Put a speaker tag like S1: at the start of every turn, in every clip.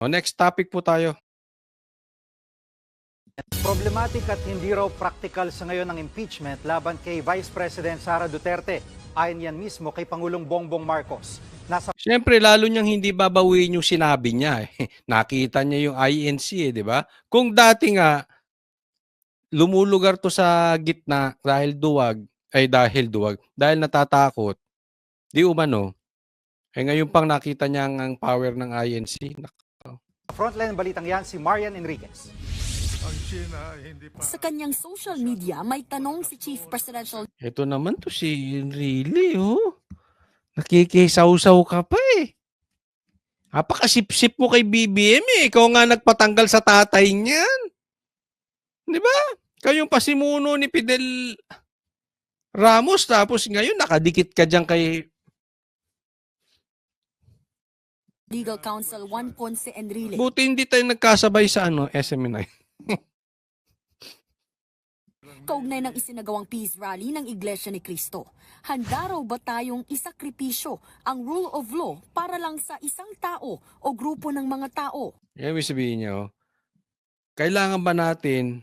S1: O, next topic po tayo.
S2: Problematic at hindi raw practical sa ngayon ang impeachment laban kay Vice President Sara Duterte. Ayon yan mismo kay Pangulong Bongbong Marcos.
S1: Siyempre, lalo niyang hindi babawiin yung sinabi niya. Nakita niya yung INC, di ba? Kung dati nga, lumulugar to sa gitna dahil natatakot, di umano. Ngayon pang nakita niya ang power ng INC.
S2: Frontline balitang yan si Marian Enriquez.
S3: Sa kanyang social media, may tanong si Chief Presidential
S1: Ito naman to si Enrile, oh. Nakikisaw-saw ka pa eh. Napakasip-sip mo kay BBM eh. Ikaw nga nagpatanggal sa tatay niyan. Di ba? Kayong pasimuno ni Fidel Ramos tapos ngayon nakadikit ka dyan kay
S3: Legal Counsel Juan Ponce Enrile.
S1: Buti hindi tayo nagkasabay sa SMNI.
S3: Kaugnay ng isinagawang peace rally ng Iglesia ni Cristo. Handa raw ba tayong isakripisyo ang rule of law para lang sa isang tao o grupo ng mga tao?
S1: Ibig sabihin niyo, kailangan ba natin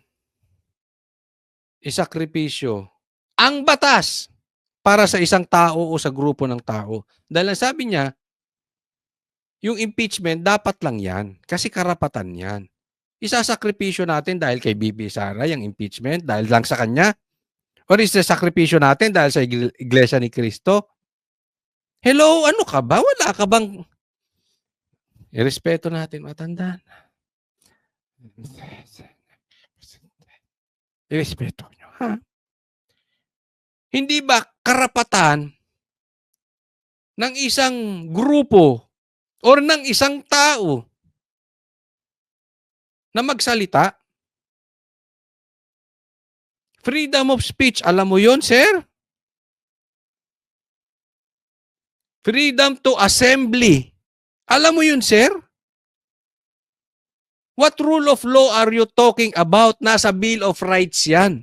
S1: isakripisyo ang batas para sa isang tao o sa grupo ng tao? Dahil sabi niya, yung impeachment dapat lang yan kasi karapatan yan. Isasakripisyo natin dahil kay Bibi Sara yung impeachment dahil lang sa kanya? Or isasakripisyo natin dahil sa Iglesia ni Cristo? Hello, ano ka ba? Wala ka bang irespeto natin, matandaan? Irespeto nyo, ha? Hindi ba karapatan ng isang grupo or ng isang tao na magsalita? Freedom of speech, alam mo yon, sir? Freedom to assembly. Alam mo yun, sir? What rule of law are you talking about? Nasa Bill of Rights yan.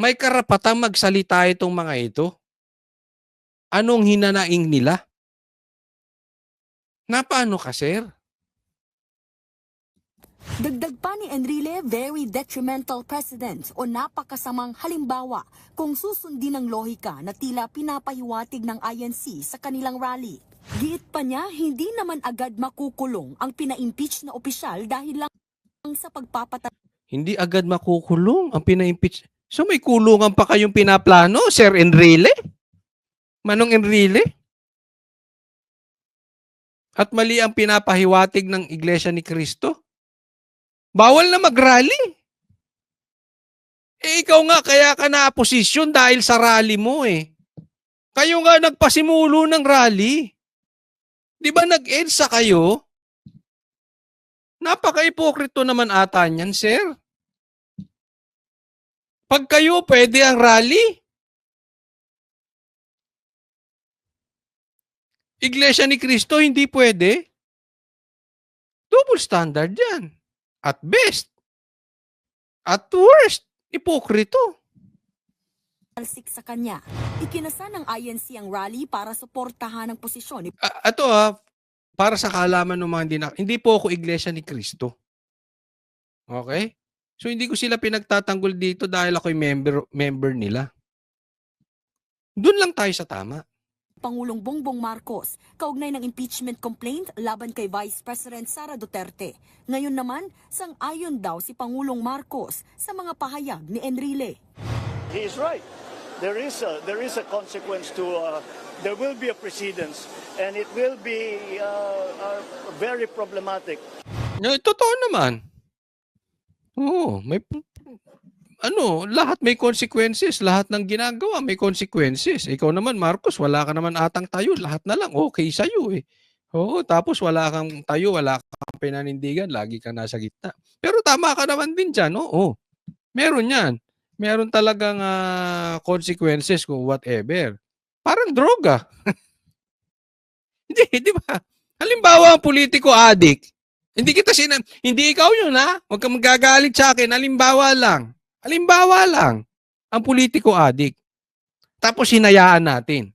S1: May karapatang magsalita itong mga ito. Anong hinanaing nila? Paano ka, sir?
S3: Dagdag pa ni Enrile, very detrimental precedent o napakasamang halimbawa kung susundin ng lohika na tila pinapahiwatig ng INC sa kanilang rally. Giit pa niya, hindi naman agad makukulong ang pina-impeach na opisyal dahil lang sa pagpapatay.
S1: Hindi agad makukulong ang pina-impeach. So may kulungan pa kayong pinaplano, Sir Enrile? Manong Enrile? At mali ang pinapahiwatig ng Iglesia ni Cristo? Bawal na mag-rally. Ikaw nga kaya ka na posisyon dahil sa rally mo eh. Kayo nga nagpasimulo ng rally. Di ba nag-EDSA kayo? Napaka-ipokrito naman ata niyan, sir. Pag kayo pwede ang rally, Iglesia ni Cristo hindi pwede. Double standard yan. At best. At worst, ipokrito.
S3: Talsik sa kanya. Ikinasa ng INC ang rally para suportahan ang posisyon ni
S1: Ito para sa kaalaman ng mga hindi po ako Iglesia ni Cristo. Okay? So hindi ko sila pinagtatanggol dito dahil ako'y member nila. Doon lang tayo sa tama.
S3: Pangulong Bongbong Marcos, kaugnay ng impeachment complaint laban kay Vice President Sara Duterte. Ngayon naman, sang-ayon daw si Pangulong Marcos sa mga pahayag ni Enrile.
S4: He is right. There is a consequence to there will be a precedence and it will be very problematic.
S1: No, totoo naman. Oo, may lahat may consequences, lahat ng ginagawa may consequences. Ikaw naman, Marcos, wala ka naman atang tayo, lahat na lang okay sa iyo eh. Oo, tapos wala kang tayo, wala kang pinanindigan, lagi kang nasa gitna. Pero tama ka naman din diyan, oo. Meron 'yan. Meron talagang consequences kung whatever. Parang droga. Hindi, di ba? Halimbawa, ang politiko addict. Hindi ikaw yun, ha? Huwag kang magagalit sa akin. Halimbawa lang, ang politiko addict. Tapos hinayaan natin.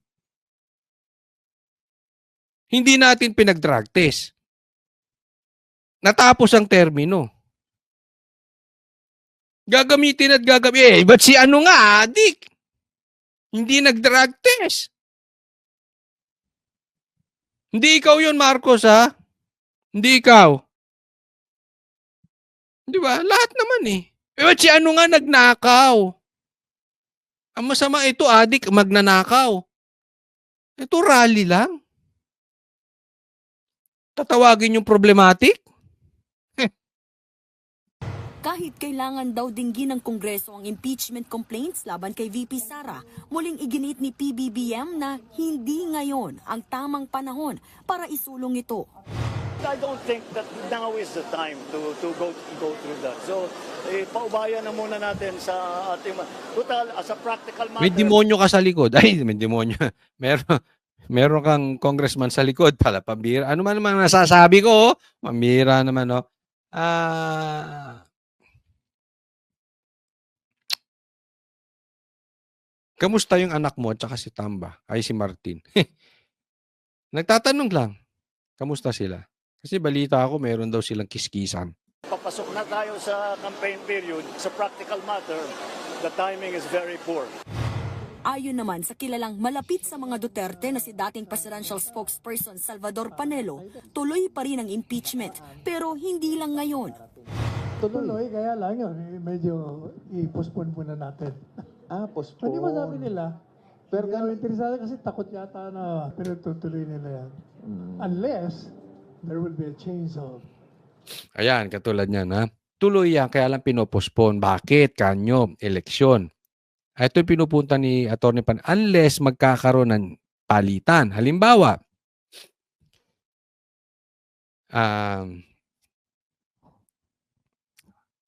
S1: Hindi natin pinag-drug test. natapos ang termino. Gagamitin at gagamitin. Ba't si ano nga, adik? Hindi nag-drug test. Hindi ikaw yun, Marcos, ha? Hindi ikaw. Di ba? Lahat naman eh. Ba't si ano nga nagnakaw? Ang masama ito, adik, magnanakaw. Ito, rally lang. Tatawagin yung problematic?
S3: Kahit kailangan daw dinggin ng Kongreso ang impeachment complaints laban kay VP Sara, muling iginit ni PBBM na hindi ngayon ang tamang panahon para isulong ito.
S4: I don't think that now is the time to go through that. So, paubayan na muna natin sa ating total as a practical matter.
S1: May demonyo ka sa likod. Ay, may demonyo. Meron kang congressman sa likod pala, pambira. Ano man naman nasasabi ko, pambira naman, no? Kamusta yung anak mo at saka si Tamba? Ay, si Martin. Nagtatanong lang, kamusta sila? Kasi balita ako, meron daw silang kiskisan.
S4: Papasok na tayo sa campaign period. Sa practical matter, the timing is very poor.
S3: Ayon naman sa kilalang malapit sa mga Duterte na si dating presidential spokesperson Salvador Panelo, tuloy pa rin ang impeachment pero hindi lang ngayon.
S5: Tuloy, kaya lang yun, medyo i-postpone muna natin.
S6: Postpone.
S5: Hindi masabi nila.
S6: Pero
S5: Pero interesado kasi takot yata na pero tutuloy nila yan. Unless there will be a change of...
S1: Ayan, katulad niyan, ha? Tuloy yan, kaya lang pinopospone. Bakit? Kanyo, eleksyon. Ito yung pinupunta ni Atty. Pan. Unless magkakaroon ng palitan. Halimbawa,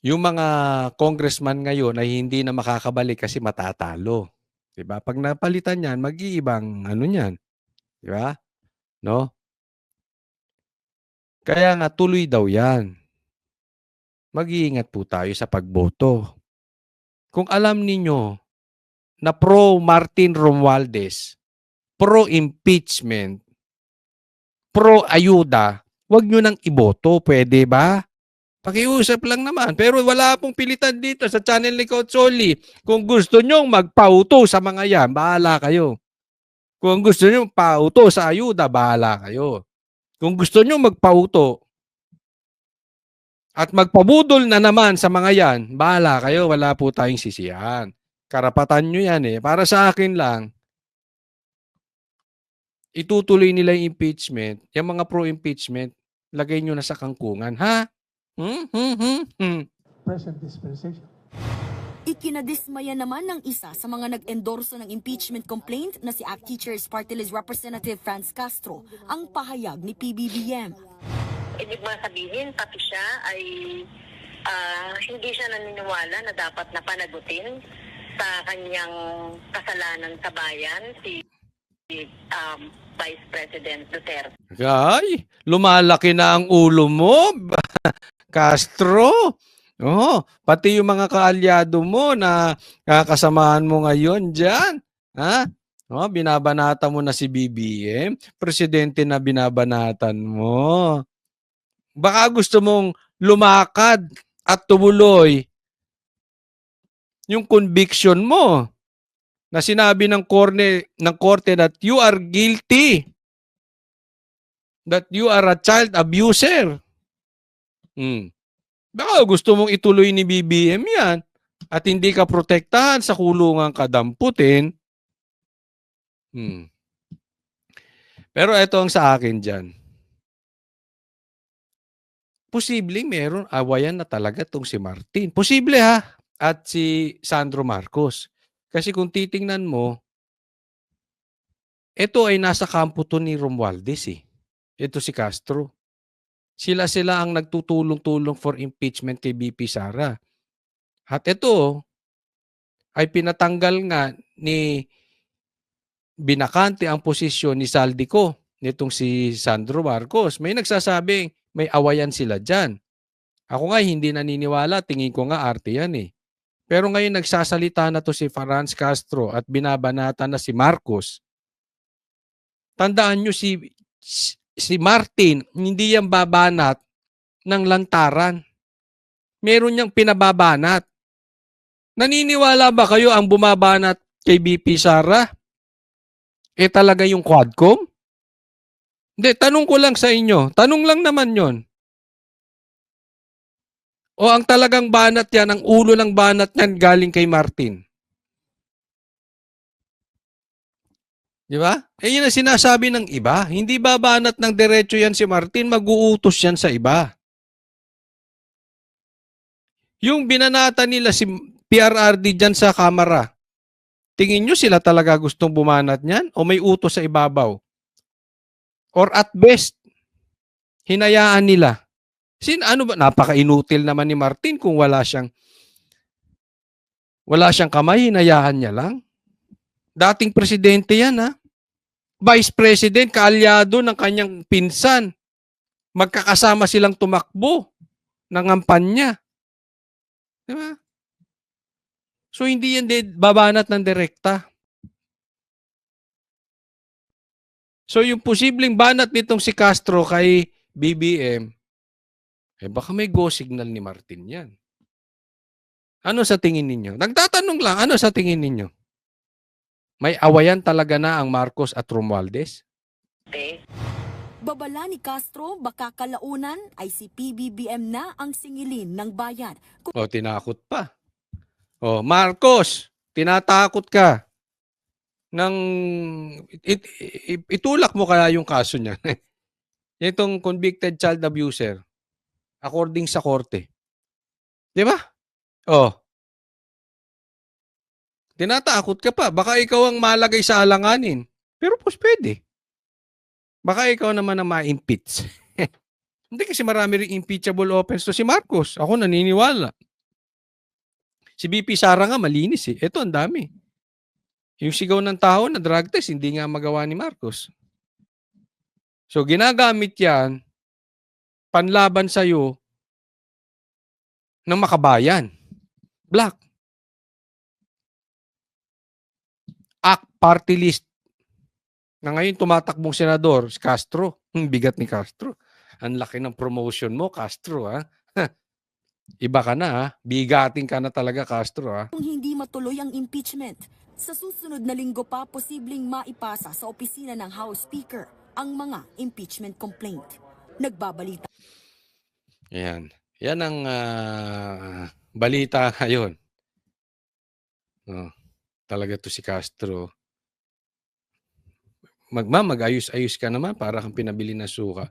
S1: yung mga congressman ngayon ay hindi na makakabalik kasi matatalo. 'Di ba? Pag napalitan 'yan, mag-iibang ano niyan. 'Di ba? No? Kaya nga tuloy daw 'yan. Mag-iingat po tayo sa pagboto. Kung alam ninyo na pro Martin Romualdez, pro impeachment, pro ayuda, wag nyo nang iboto, pwede ba? Pakiusap lang naman. Pero wala pong pilitan dito sa channel ni Coach Oli. Kung gusto nyong magpauto sa mga yan, bahala kayo. Kung gusto nyong pauto sa ayuda, bahala kayo. Kung gusto nyong magpauto at magpabudol na naman sa mga yan, bahala kayo. Wala po tayong sisiyahan. Karapatan nyo yan eh. Para sa akin lang, itutuloy nila yung impeachment. Yung mga pro-impeachment, lagay nyo na sa kangkungan. Ha?
S5: present dispensation.
S3: Ikinadismaya naman ng isa sa mga nag-endorso ng impeachment complaint na si ACT Teachers Party List Representative Franz Castro ang pahayag ni PBBM.
S7: Ibig mo sabihin, pati siya ay hindi siya naniniwala na dapat na panagutin sa kanyang kasalanan sa bayan, si Vice President Duterte.
S1: Ay, lumalaki na ang ulo mo, Castro. Oh, pati yung mga kaalyado mo na kasamahan mo ngayon diyan, ha? Oh, binabanata mo na si BBM, presidente na binabanatan mo. Baka gusto mong lumakad at tumuloy yung conviction mo na sinabi ng korte that you are guilty, that you are a child abuser. Baka gusto mong ituloy ni BBM yan at hindi ka protektahan sa kulungan kadamputin. Pero ito ang sa akin dyan. Posibleng meron awayan na talaga tong si Martin. Posible ha. At si Sandro Marcos. Kasi kung titingnan mo, ito ay nasa kampo to ni Romualdez eh. Ito si Castro. Sila ang nagtutulong-tulong for impeachment kay BP Sara. At ito ay pinatanggal nga ni binakante ang posisyon ni Saldico nitong si Sandro Marcos. May nagsasabing may awayan sila dyan. Ako nga hindi naniniwala, tingin ko nga arte yan eh. Pero ngayon nagsasalita na to si Franz Castro at binabanata na si Marcos. Tandaan nyo si Martin, hindi yan babanat ng lantaran. Meron niyang pinababanat. Naniniwala ba kayo ang bumabanat kay BP Sara talaga yung Quadcom? Hindi, tanong ko lang sa inyo. Tanong lang naman yon. O ang talagang banat yan, ang ulo ng banat yan galing kay Martin? Di ba? Yun ang sinasabi ng iba. Hindi ba banat ng diretso yan si Martin, mag-uutos yan sa iba. Yung binanata nila si PRRD dyan sa kamera, tingin nyo sila talaga gustong bumanat niyan o may utos sa ibabaw? Or at best, hinayaan nila. Ano ba? Napaka-inutil naman ni Martin kung wala siyang kamay, hinayaan niya lang. Dating presidente yan, ha? Vice President, kaalyado ng kanyang pinsan. Magkakasama silang tumakbo ng kampanya. Diba? So, hindi yan babanat ng direkta. So, yung posibleng banat nitong si Castro kay BBM, baka may go signal ni Martin yan. Ano sa tingin ninyo? Nagtatanong lang, ano sa tingin ninyo? May awayan talaga na ang Marcos at Romualdez?
S3: Babala ni Castro, baka kalaunan ay si PBBM na ang singilin ng bayan.
S1: O, tinakot pa. O, Marcos, tinatakot ka. Itulak mo kaya yung kaso niya. Itong convicted child abuser, according sa korte. Di ba? O. Tinatakot ka pa. Baka ikaw ang malagay sa alanganin. Pero pwede. Baka ikaw naman ang ma-impeach. Hindi kasi marami ring impeachable offense to si Marcos. Ako naniniwala. Si BP Sara nga malinis eh. Ito ang dami. Yung sigaw ng tao na drug test, hindi nga magawa ni Marcos. So ginagamit yan panlaban sa'yo ng makabayan. Black. Act party list. Na ngayon tumatakbong senador, si Castro. Bigat ni Castro. Ang laki ng promotion mo, Castro, ha? Iba ka na, ha? Bigating ka na talaga, Castro, ha?
S3: Kung hindi matuloy ang impeachment, sa susunod na linggo pa posibleng maipasa sa opisina ng House Speaker ang mga impeachment complaint. Nagbabalita.
S1: Yan. Yan ang balita ngayon. Talaga to si Castro. Mag-ayos-ayos ka naman para kang pinabili na suka.